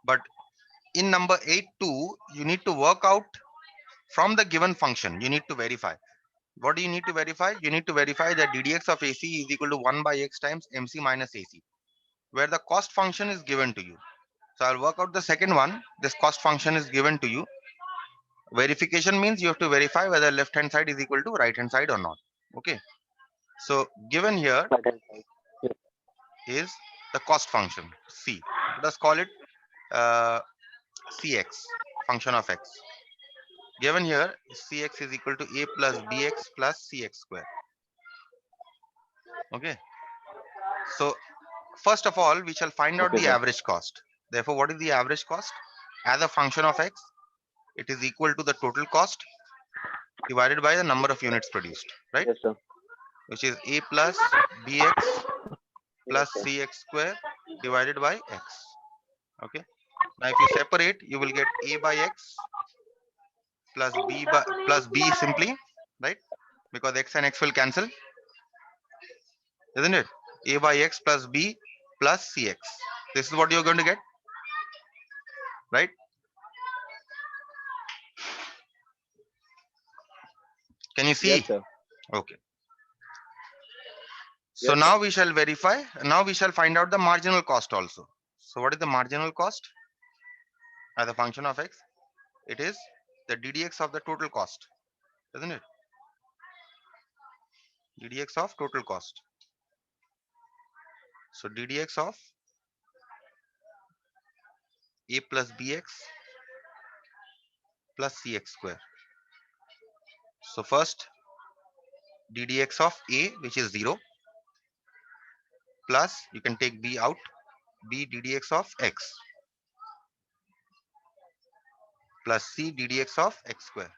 But in number 8.2, you need to work out from the given function. You need to verify. What do you need to verify? You need to verify that ddx of AC is equal to 1 by x times MC minus AC, where the cost function is given to you. So I'll work out the second one. This cost function is given to you. Verification means you have to verify whether left hand side is equal to right hand side or not. Okay. So given here Right hand side. Yes. is the cost function C. Let us call it uh, Cx, function of x. Given here, Cx is equal to A plus Bx plus Cx square. Okay. So first of all, we shall find out Okay, the sir. average cost. Therefore, what is the average cost? As a function of x, it is equal to the total cost divided by the number of units produced, right? Yes, sir. Which is A plus Bx Yes, plus sir. Cx square divided by x. Okay. Now, if you separate, you will get A by x plus b simply, right? Because x and x will cancel, isn't it? A by x plus b plus Cx. This is what you're going to get, right? Can you Yes, see? sir. Okay. So Yes, sir. now we shall verify. Now we shall find out the marginal cost also. So what is the marginal cost as a function of x? It is the ddx of the total cost, isn't it? ddx of total cost. So ddx of a plus bx plus Cx square. So first ddx of a, which is 0, plus you can take b out, b ddx of x plus c ddx of x square.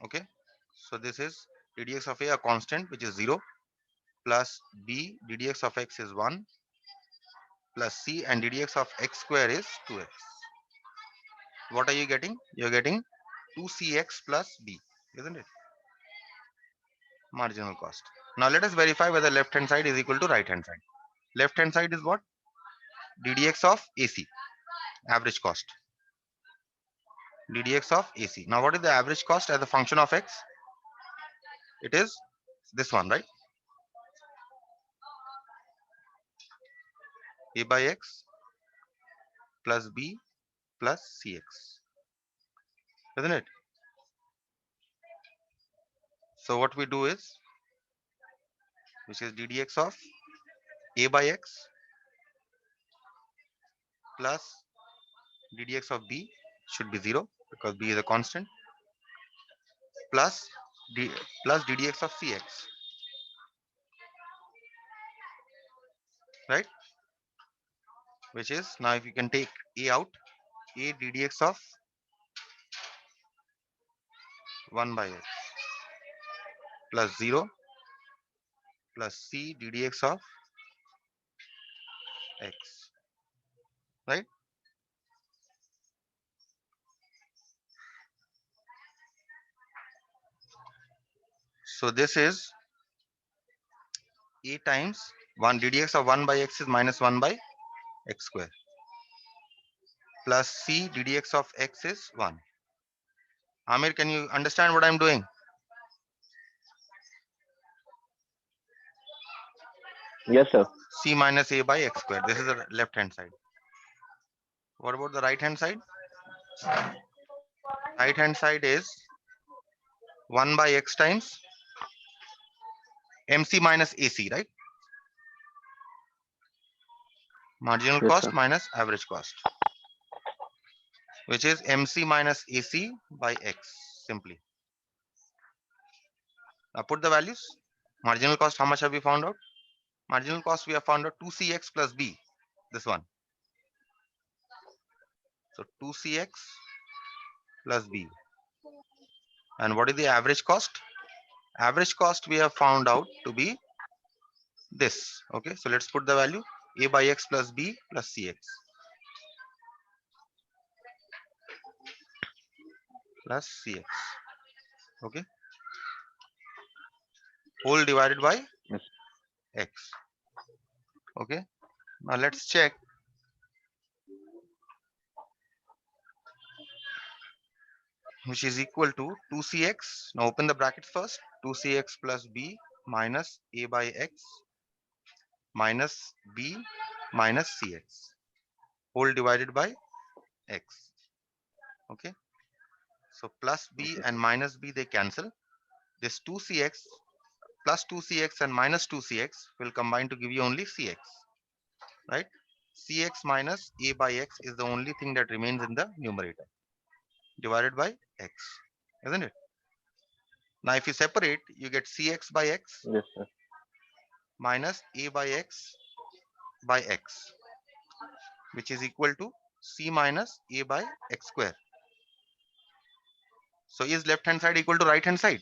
Okay. So this is ddx of a constant, which is 0, plus b ddx of x is 1, plus c, and ddx of x square is 2x. What are you getting? You're getting 2cx plus b, isn't it? Marginal cost. Now let us verify whether left hand side is equal to right hand side. Left hand side is what? ddx of AC, average cost. ddx of AC. Now what is the average cost as a function of x? It is this one, right? A by x plus b plus Cx, isn't it? So what we do is, which is ddx of a by x plus ddx of b should be 0 because b is a constant, plus d plus ddx of Cx, right? Which is, now if you can take a out, a ddx of 1 by x plus 0 plus c ddx of x, right? So this is a times 1 ddx of 1 by x is minus 1 by x square, plus c ddx of x is 1. Amir, can you understand what I'm doing? Yes, sir. C minus a by x square. This is the left hand side. What about the right hand side? Right hand side is 1 by x times MC minus AC, right? Marginal Yes, sir. cost minus average cost, which is MC minus AC by x, simply. Now put the values. Marginal cost, how much have we found out? Marginal cost, we have found out 2cx plus b, this one. So 2cx plus b. And what is the average cost? Average cost we have found out to be this. Okay, so let's put the value a by x plus b plus Cx plus Cx. Okay, whole divided by Yes. x. Okay, Now let's check. Which is equal to 2cx. Now open the brackets first. 2cx plus b minus a by x minus b minus cx whole divided by x. Okay. So plus b and minus b, they cancel. This 2cx plus 2cx and minus 2cx will combine to give you only cx. Right? Cx minus a by x is the only thing that remains in the numerator divided by x. Isn't it? Now if you separate, you get cx by x Yes, sir. minus a by x by x, which is equal to c minus a by x square. So is left hand side equal to right hand side?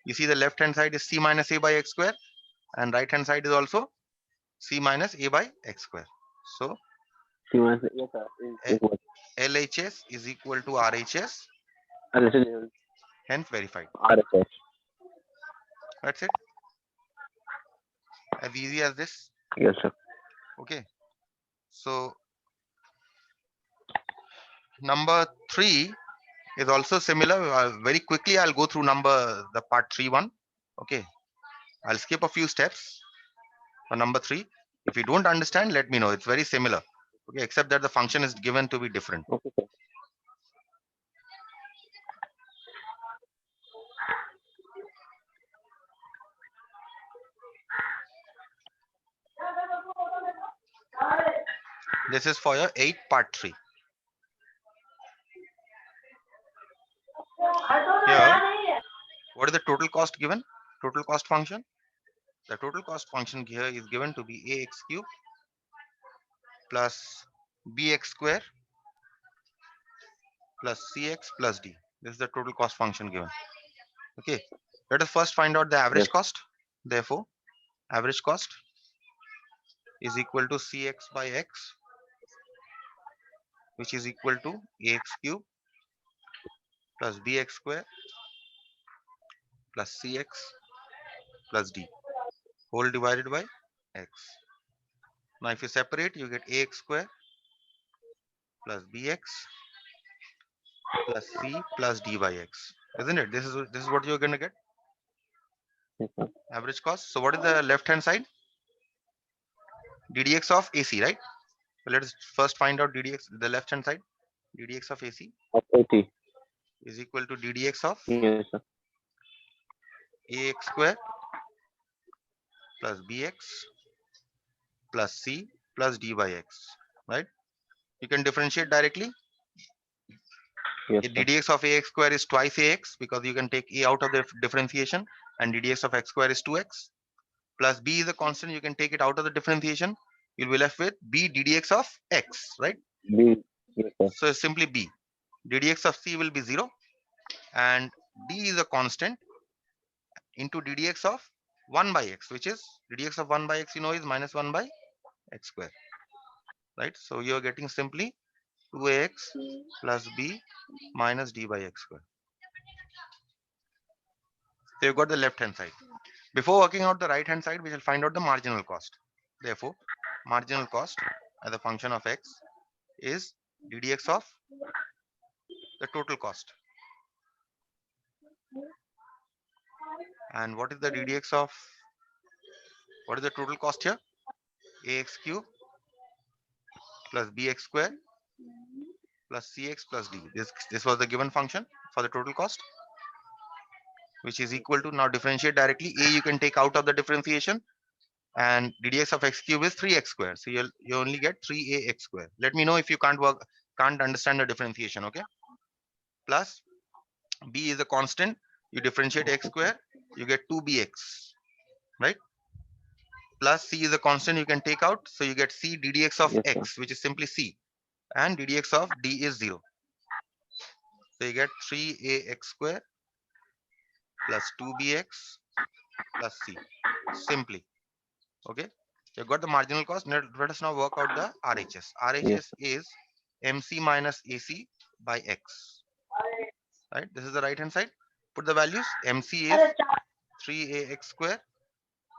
You see the left hand side is c minus a by x square and right hand side is also c minus a by x square. So Yes, sir. Is what? LHS is equal to RHS, This is hence verified. RHS. That's it. As easy as this. Yes, sir. Okay. So number 3 is also similar. Very quickly, I'll go through the part 3 one. Okay. I'll skip a few steps for number 3. If you don't understand, let me know. It's very similar. Okay, except that the function is given to be different. Okay, sir. This is for your 8 part 3. Here, what is the total cost given? Total cost function. The total cost function here is given to be ax cube plus bx square plus cx plus d. This is the total cost function given. Okay, let us first find out the average Yes. cost. Therefore, average cost is equal to cx by x, which is equal to ax cube plus bx square plus cx plus d whole divided by x. Now if you separate, you get ax square plus bx plus c plus d by x. Isn't it? This is what you're going to get, Yes, sir. average cost. So what is the left hand side? ddx of ac, right? So let us first find out ddx, the left hand side. ddx of ac Of 80. is equal to ddx of Yes, sir. ax square plus bx plus c plus d by x, right? You can differentiate directly. Yes, sir. ddx of ax square is twice ax because you can take a out of the differentiation, and ddx of x square is 2x plus b is a constant. You can take it out of the differentiation. You'll be left with b ddx of x, right? B. Yes, sir. So it's simply b. ddx of c will be 0 and d is a constant into ddx of 1 by x, which is ddx of 1 by x, you know, is minus 1 by x square, right? So you're getting simply 2ax plus b minus d by x square. So you've got the left hand side. Before working out the right hand side, we shall find out the marginal cost. Therefore, marginal cost as a function of x is ddx of the total cost. And what is the ddx of, what is the total cost here? Ax cube plus bx square plus cx plus d. This was the given function for the total cost, which is equal to, now differentiate directly. A you can take out of the differentiation, and ddx of x cube is 3x square. So you only get 3ax square. Let me know if you can't understand the differentiation. Okay. Plus b is a constant. You differentiate x square, you get 2bx, right? Plus c is a constant, you can take out, so you get c ddx of Yes, sir. x, which is simply c, and ddx of d is 0. So you get 3ax square plus 2bx plus c, simply. Okay. You got the marginal cost. Let us now work out the RHS. Yes, RHS is MC minus AC by X. Right? This is the right hand side. Put the values. MC is 3ax square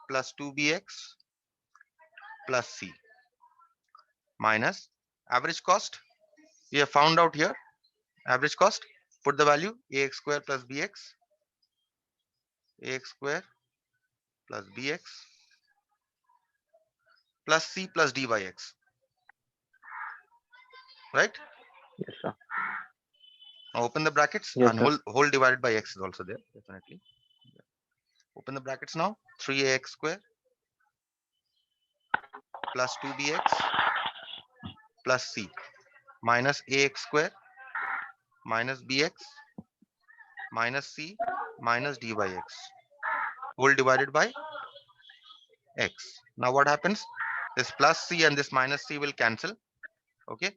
plus 2bx plus c. minus average cost. We have found out here average cost. Put the value ax square plus bx, ax square plus bx plus c plus d by x. Right? Yes, sir. Now open the brackets, Yes, and sir. whole divided by x is also there, definitely. Open the brackets now. 3ax square plus 2bx plus c minus ax square minus bx minus c minus d by x, whole divided by x. Now what happens? This plus c and this minus c will cancel. Okay.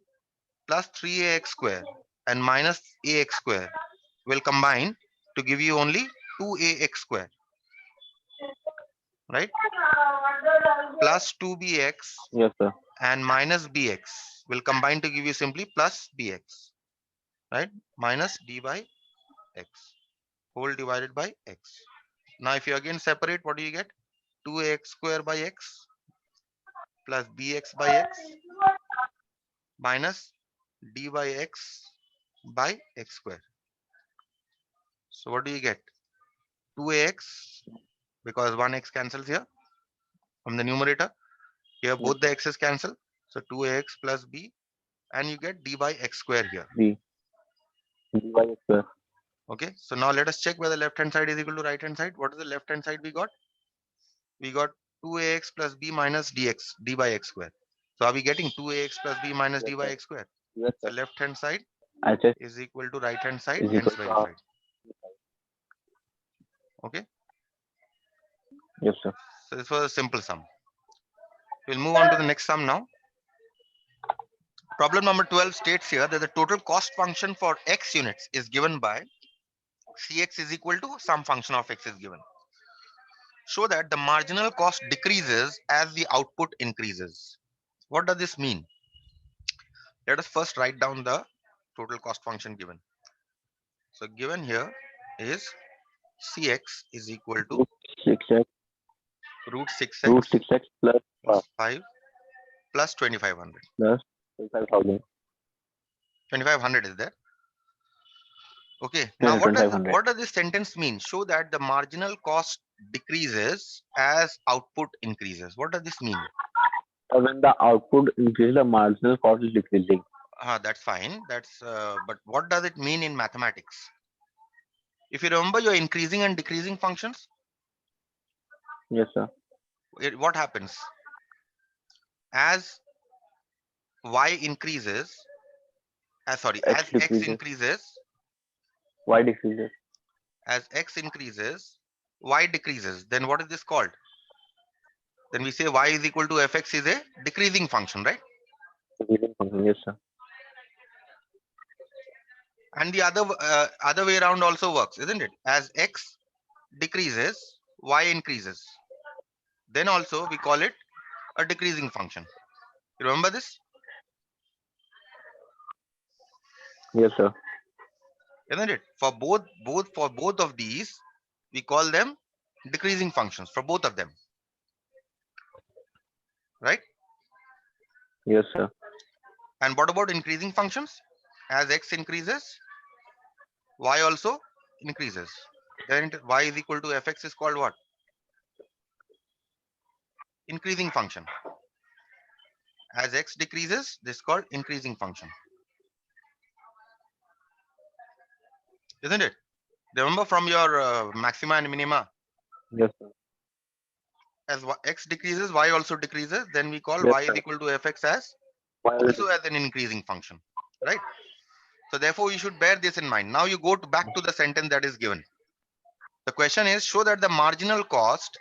Plus 3ax square and minus ax square will combine to give you only 2ax square. Right? Plus 2bx Yes, sir. and minus bx will combine to give you simply plus bx. Right? Minus d by x, whole divided by x. Now if you again separate, what do you get? 2ax square by x plus bx by x minus d by x by x square. So what do you get? 2ax, because 1x cancels here from the numerator. Here Yes, both the x's cancel. So 2ax plus b, and you get d by x square here. B. D by x square. Okay. So now let us check whether left hand side is equal to right hand side. What is the left hand side we got? We got 2ax plus b minus dx, d by x square. So are we getting 2ax plus b minus Yes, d by sir. x square? Yes, So sir. left hand side I check is equal to right hand side, is hence equal to R. verified. Okay. Yes, sir. So this was a simple sum. We'll move on to the next sum now. Problem number 12 states here that the total cost function for x units is given by cx is equal to some function of x is given. Show that the marginal cost decreases as the output increases. What does this mean? Let us first write down the total cost function given. So given here is cx is equal to Root 6x, root 6x root 6x plus plus 5 plus 2500. plus 25,000. 2500 is there. Okay. No, Now no, 2500. what does this sentence mean? Show that the marginal cost decreases as output increases. What does this mean? So when the output increases, the marginal cost is decreasing. That's fine. That's but what does it mean in mathematics? If you remember your increasing and decreasing functions, Yes, sir. what happens? As y increases, X as x decreases, increases, Y decreases. as x increases, y decreases. Then what is this called? Then we say y is equal to fx is a decreasing function, right? Decreasing function. Yes, sir. And the other way around also works, isn't it? As x decreases, y increases. Then also we call it a decreasing function. You remember this? Yes, sir. Isn't it? For both of these, we call them decreasing functions for both of them. Right? Yes, sir. And what about increasing functions? As x increases, y also increases. Then y is equal to fx is called what? Increasing function. As x decreases, this is called increasing function. Isn't it? Remember from your maxima and minima, Yes, sir. as x decreases, y also decreases. Then we call Yes, y is sir. equal to fx as Why also as an increasing function, right? So therefore, you should bear this in mind. Now you go back to the sentence that is given. The question is, show that the marginal cost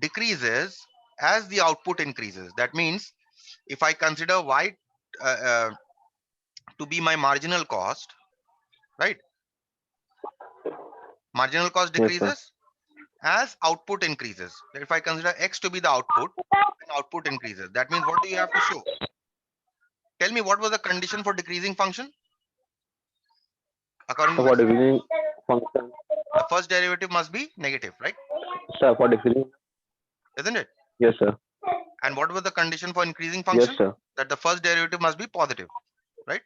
decreases as the output increases. That means if I consider y to be my marginal cost, right? Marginal cost Yes, sir. decreases as output increases. If I consider x to be the output, then output increases. That means what do you have to show? Tell me what was the condition for decreasing function according So to for this? decreasing function, The first derivative must be negative, right? sir, for decreasing, Isn't it? yes, sir. And what was the condition for increasing Yes, function? sir. That the first derivative must be positive, right?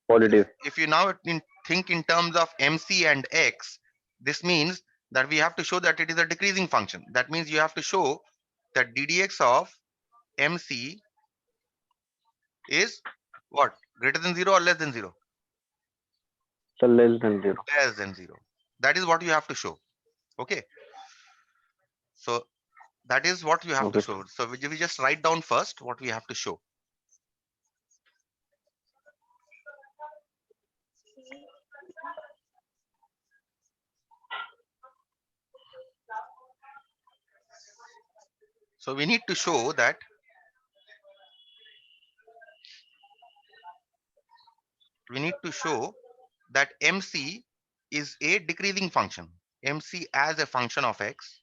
Positive. If you now think in terms of MC and X, this means that we have to show that it is a decreasing function. That means you have to show that ddx of MC is what? Greater than 0 or less than 0? So less than 0. Less than 0. That is what you have to show. Okay. So that is what you have to Okay. show. So we just write down first what we have to show. So we need to show that MC is a decreasing function. MC as a function of X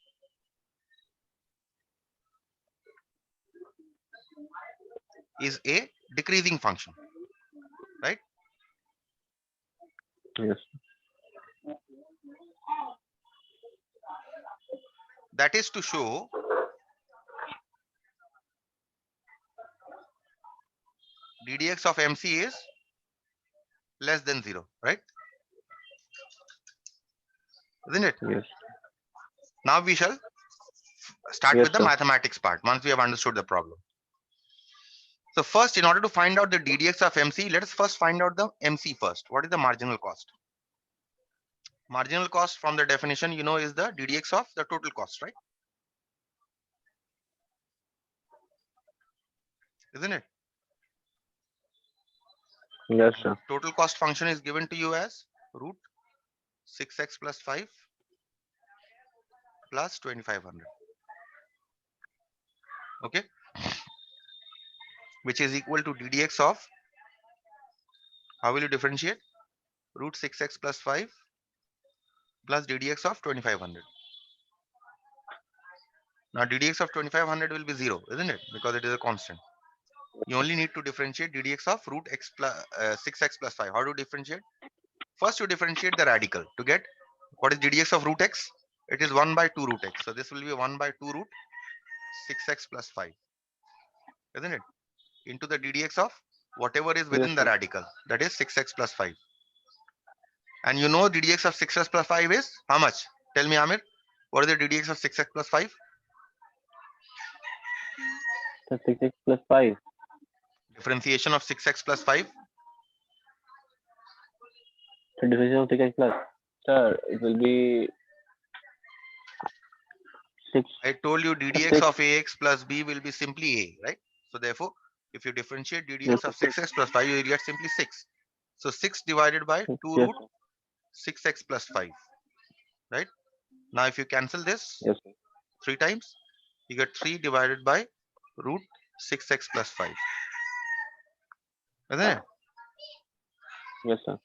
is a decreasing function, right? Yes. That is to show ddx of MC is less than 0, right? Isn't it? Yes. Now we shall start Yes, with the sir. mathematics part once we have understood the problem. So first, in order to find out the ddx of MC, let us first find out the MC first. What is the marginal cost? Marginal cost from the definition, you know, is the ddx of the total cost, right? Isn't it? Yes, sir. Total cost function is given to you as root 6x plus 5 plus 2500. Okay, which is equal to ddx of, how will you differentiate? Root 6x plus 5 plus ddx of 2500. Now ddx of 2500 will be 0, isn't it? Because it is a constant. You only need to differentiate ddx of root x plus 6x plus 5. How to differentiate? First you differentiate the radical to get what is ddx of root x? It is 1 by 2 root x. So this will be 1 by 2 root 6x plus 5, isn't it? Into the ddx of whatever is Yes, within the sir. radical, that is 6x plus 5. And you know ddx of 6x plus 5 is how much? Tell me, Amir, what is the ddx of 6x plus 5? So 6x plus 5. Differentiation of 6x plus 5. So division of 6x plus. Sir, it will be 6. I told you ddx 6. of ax plus b will be simply a, right? So therefore, if you differentiate Yes, ddx of 6x plus 5, you will get simply 6. So 6 divided by 2 yes, root 6x plus 5, right? Now if you cancel this yes, 3 times, you get 3 divided by root 6x plus 5, isn't it? yes, sir.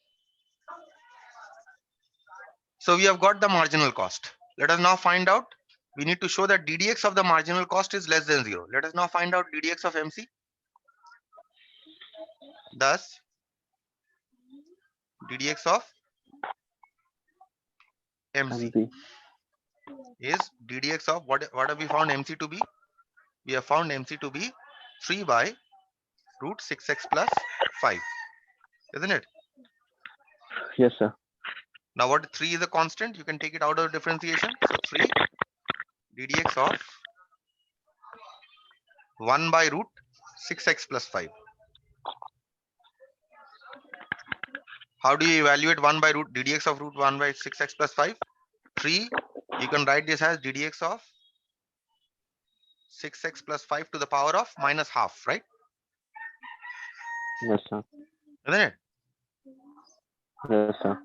So we have got the marginal cost. Let us now find out. We need to show that ddx of the marginal cost is less than 0. Let us now find out ddx of MC. Thus, ddx of MC MP. is ddx of what have we found MC to be? We have found MC to be 3 by root 6x plus 5, isn't it? Yes, sir. Now what 3 is a constant, you can take it out of differentiation. So 3 ddx of 1 by root 6x plus 5. How do you evaluate 1 by root ddx of root 1 by 6x plus 5? 3, you can write this as ddx of 6x plus 5 to the power of minus half, right? Yes, sir. Isn't it? Yes, sir.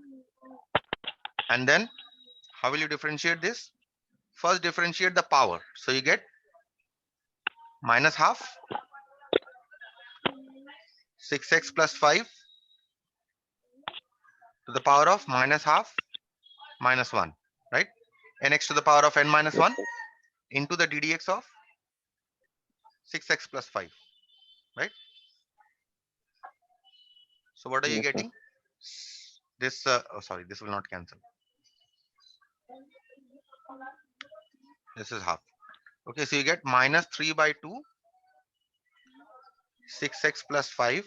And then how will you differentiate this? First differentiate the power. So you get minus half 6x plus 5 to the power of minus half minus 1, right? Nx to the power of n minus Yes, 1 sir. into the ddx of 6x plus 5, right? So what are you Yes, sir. getting? This, oh sorry, this will not cancel. This is half. Okay, so you get minus 3 by 2, 6x plus 5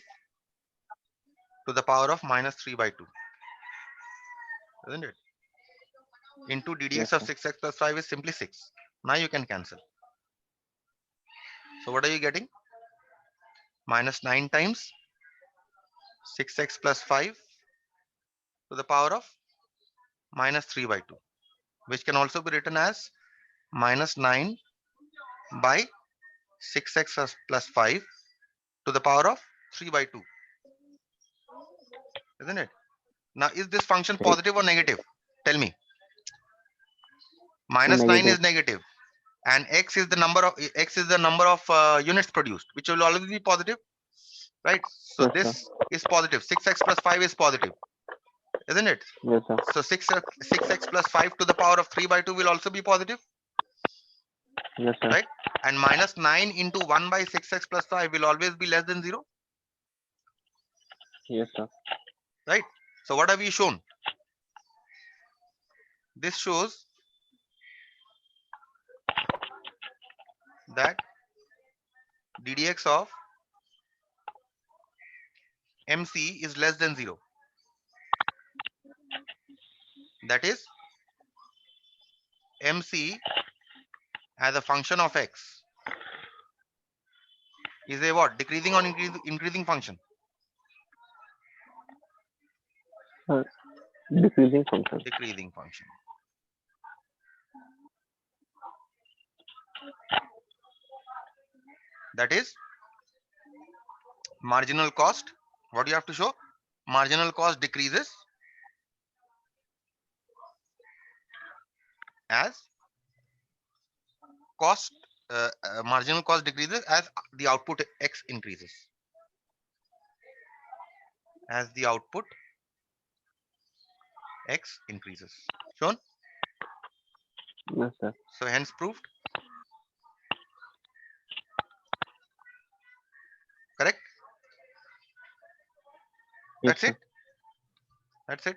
to the power of minus 3 by 2, isn't it? Into Yes, ddx of sir. 6x plus 5 is simply 6. Now you can cancel. So what are you getting? Minus 9 times 6x plus 5 to the power of minus 3 by 2, which can also be written as minus 9 by 6x plus 5 to the power of 3 by 2, isn't it? Now, is this function Yes. positive or negative? Tell me. Minus 9 Negative. is negative, and x is the number of units produced, which will always be positive, right? So Yes, sir. this is positive. 6x plus 5 is positive, isn't it? Yes, sir. So 6x plus 5 to the power of 3 by 2 will also be positive, Yes, sir. right? And minus 9 into 1 by 6x plus 5 will always be less than 0, Yes, sir. right? So what have we shown? This shows that ddx of mc is less than 0. That is, mc as a function of x is a what? Decreasing or increasing function? Decreasing function. Decreasing function. That is, marginal cost. What do you have to show? Marginal cost decreases as cost. Marginal cost decreases as the output x increases. As the output x increases. Shown? Yes, sir. So hence proved. Correct? Yes, That's sir. it. That's it.